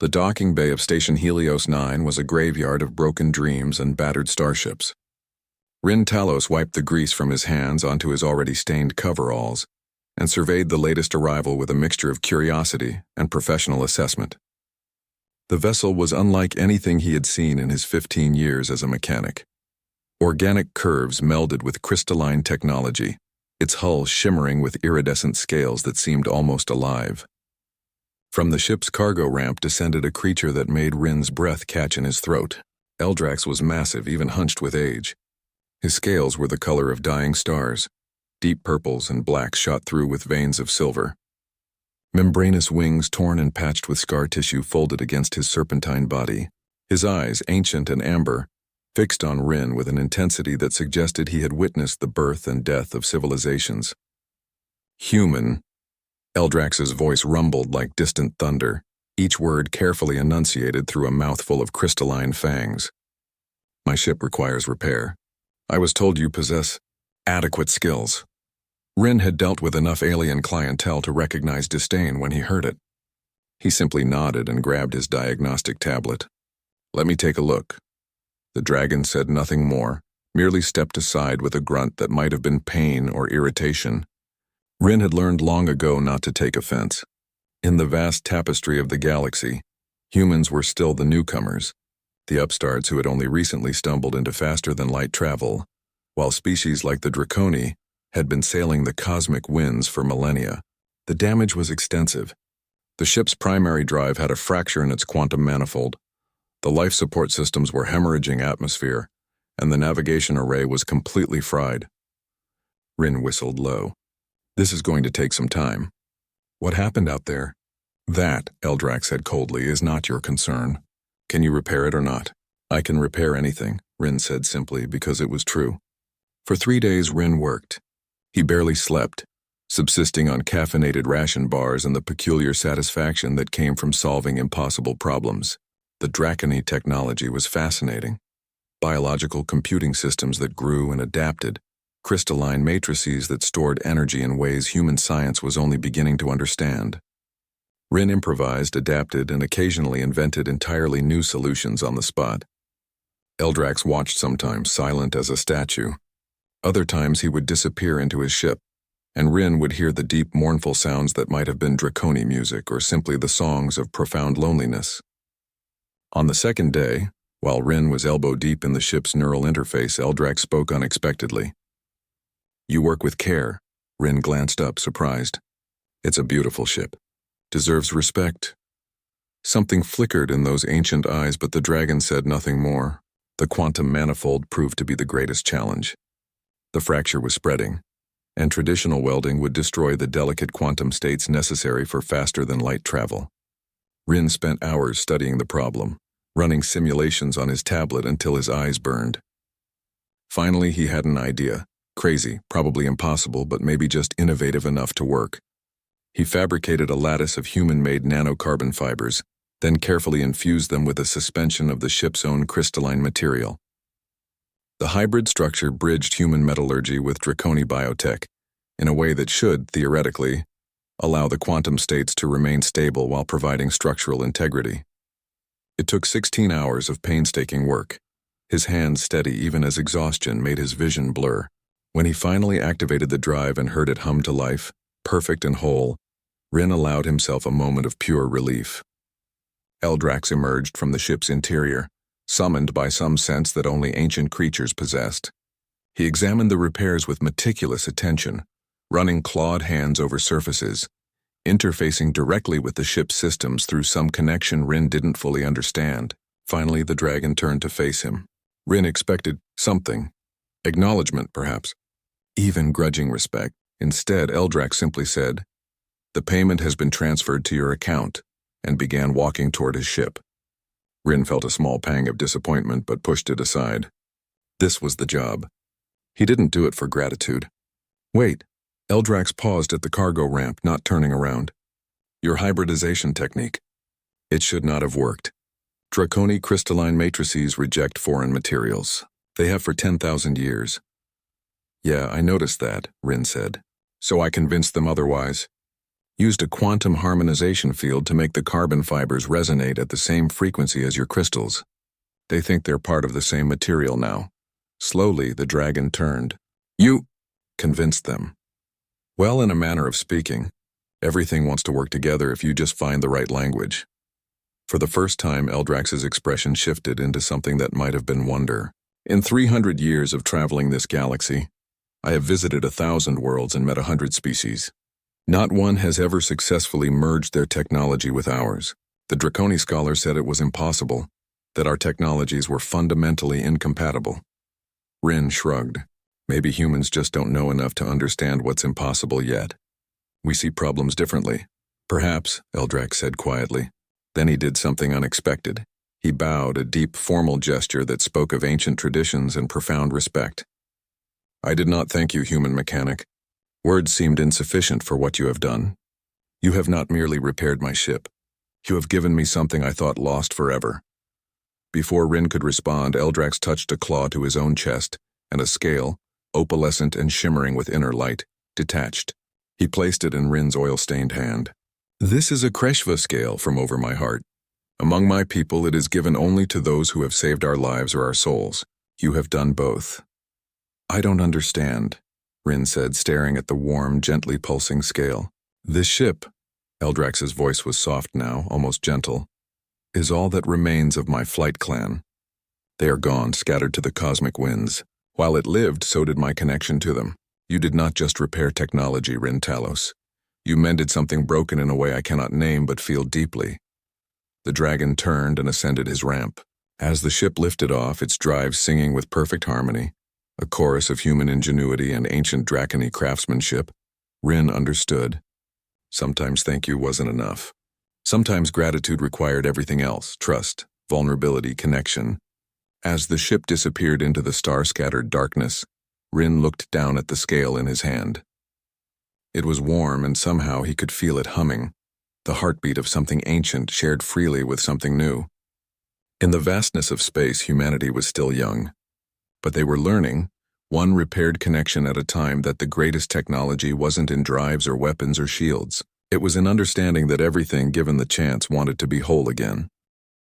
The docking bay of Station Helios 9 was a graveyard of broken dreams and battered starships. Rin Talos wiped the grease from his hands onto his already stained coveralls and surveyed the latest arrival with a mixture of curiosity and professional assessment. The vessel was unlike anything he had seen in his 15 years as a mechanic. Organic curves melded with crystalline technology, its hull shimmering with iridescent scales that seemed almost alive. From the ship's cargo ramp descended a creature that made Rin's breath catch in his throat. Eldrax was massive, even hunched with age. His scales were the color of dying stars. Deep purples and blacks shot through with veins of silver. Membranous wings torn and patched with scar tissue folded against his serpentine body. His eyes, ancient and amber, fixed on Rin with an intensity that suggested he had witnessed the birth and death of civilizations. Human. Eldrax's voice rumbled like distant thunder, each word carefully enunciated through a mouthful of crystalline fangs. My ship requires repair. I was told you possess adequate skills. Rin had dealt with enough alien clientele to recognize disdain when he heard it. He simply nodded and grabbed his diagnostic tablet. Let me take a look. The dragon said nothing more, merely stepped aside with a grunt that might have been pain or irritation. Rin had learned long ago not to take offense. In the vast tapestry of the galaxy, humans were still the newcomers, the upstarts who had only recently stumbled into faster-than-light travel, while species like the Draconi had been sailing the cosmic winds for millennia. The damage was extensive. The ship's primary drive had a fracture in its quantum manifold. The life support systems were hemorrhaging atmosphere, and the navigation array was completely fried. Rin whistled low. This is going to take some time. What happened out there? That, Eldrax said coldly, is not your concern. Can you repair it or not? I can repair anything, Rin said simply, because it was true. For 3 days Rin worked. He barely slept, subsisting on caffeinated ration bars and the peculiar satisfaction that came from solving impossible problems. The Dracony technology was fascinating. Biological computing systems that grew and adapted, crystalline matrices that stored energy in ways human science was only beginning to understand. Rin improvised, adapted, and occasionally invented entirely new solutions on the spot. Eldrax watched sometimes, silent as a statue. Other times he would disappear into his ship, and Rin would hear the deep, mournful sounds that might have been Draconi music or simply the songs of profound loneliness. On the second day, while Rin was elbow-deep in the ship's neural interface, Eldrax spoke unexpectedly. You work with care. Rin glanced up, surprised. It's a beautiful ship. Deserves respect. Something flickered in those ancient eyes, but the dragon said nothing more. The quantum manifold proved to be the greatest challenge. The fracture was spreading, and traditional welding would destroy the delicate quantum states necessary for faster-than-light travel. Rin spent hours studying the problem, running simulations on his tablet until his eyes burned. Finally, he had an idea. Crazy, probably impossible, but maybe just innovative enough to work. He fabricated a lattice of human-made nanocarbon fibers, then carefully infused them with a suspension of the ship's own crystalline material. The hybrid structure bridged human metallurgy with Draconi biotech in a way that should, theoretically, allow the quantum states to remain stable while providing structural integrity. It took 16 hours of painstaking work, his hands steady even as exhaustion made his vision blur. When he finally activated the drive and heard it hum to life, perfect and whole, Rin allowed himself a moment of pure relief. Eldrax emerged from the ship's interior, summoned by some sense that only ancient creatures possessed. He examined the repairs with meticulous attention, running clawed hands over surfaces, interfacing directly with the ship's systems through some connection Rin didn't fully understand. Finally, the dragon turned to face him. Rin expected something. Acknowledgement, perhaps. Even grudging respect. Instead, Eldrax simply said, "The payment has been transferred to your account," and began walking toward his ship. Rin felt a small pang of disappointment but pushed it aside. This was the job. He didn't do it for gratitude. Wait. Eldrax paused at the cargo ramp, not turning around. Your hybridization technique. It should not have worked. Draconi crystalline matrices reject foreign materials. They have for 10,000 years. Yeah, I noticed that, Rin said. So I convinced them otherwise. Used a quantum harmonization field to make the carbon fibers resonate at the same frequency as your crystals. They think they're part of the same material now. Slowly, the dragon turned. You convinced them. Well, in a manner of speaking, everything wants to work together if you just find the right language. For the first time, Eldrax's expression shifted into something that might have been wonder. In 300 years of traveling this galaxy, I have visited 1,000 worlds and met 100 species. Not one has ever successfully merged their technology with ours. The Draconi scholar said it was impossible, that our technologies were fundamentally incompatible. Rin shrugged. Maybe humans just don't know enough to understand what's impossible yet. We see problems differently. Perhaps, Eldrax said quietly. Then he did something unexpected. He bowed, a deep, formal gesture that spoke of ancient traditions and profound respect. I did not thank you, human mechanic. Words seemed insufficient for what you have done. You have not merely repaired my ship. You have given me something I thought lost forever. Before Rin could respond, Eldrax touched a claw to his own chest, and a scale, opalescent and shimmering with inner light, detached. He placed it in Rin's oil-stained hand. This is a HFY scale from over my heart. Among my people, it is given only to those who have saved our lives or our souls. You have done both. I don't understand, Rin said, staring at the warm, gently pulsing scale. This ship, Eldrax's voice was soft now, almost gentle, is all that remains of my flight clan. They are gone, scattered to the cosmic winds. While it lived, so did my connection to them. You did not just repair technology, Rin Talos. You mended something broken in a way I cannot name but feel deeply. The dragon turned and ascended his ramp. As the ship lifted off, its drive singing with perfect harmony, a chorus of human ingenuity and ancient Dracony craftsmanship, Rin understood. Sometimes thank you wasn't enough. Sometimes gratitude required everything else: trust, vulnerability, connection. As the ship disappeared into the star-scattered darkness, Rin looked down at the scale in his hand. It was warm, and somehow he could feel it humming, the heartbeat of something ancient shared freely with something new. In the vastness of space, humanity was still young. But they were learning, one repaired connection at a time, that the greatest technology wasn't in drives or weapons or shields. It was in understanding that everything, given the chance, wanted to be whole again.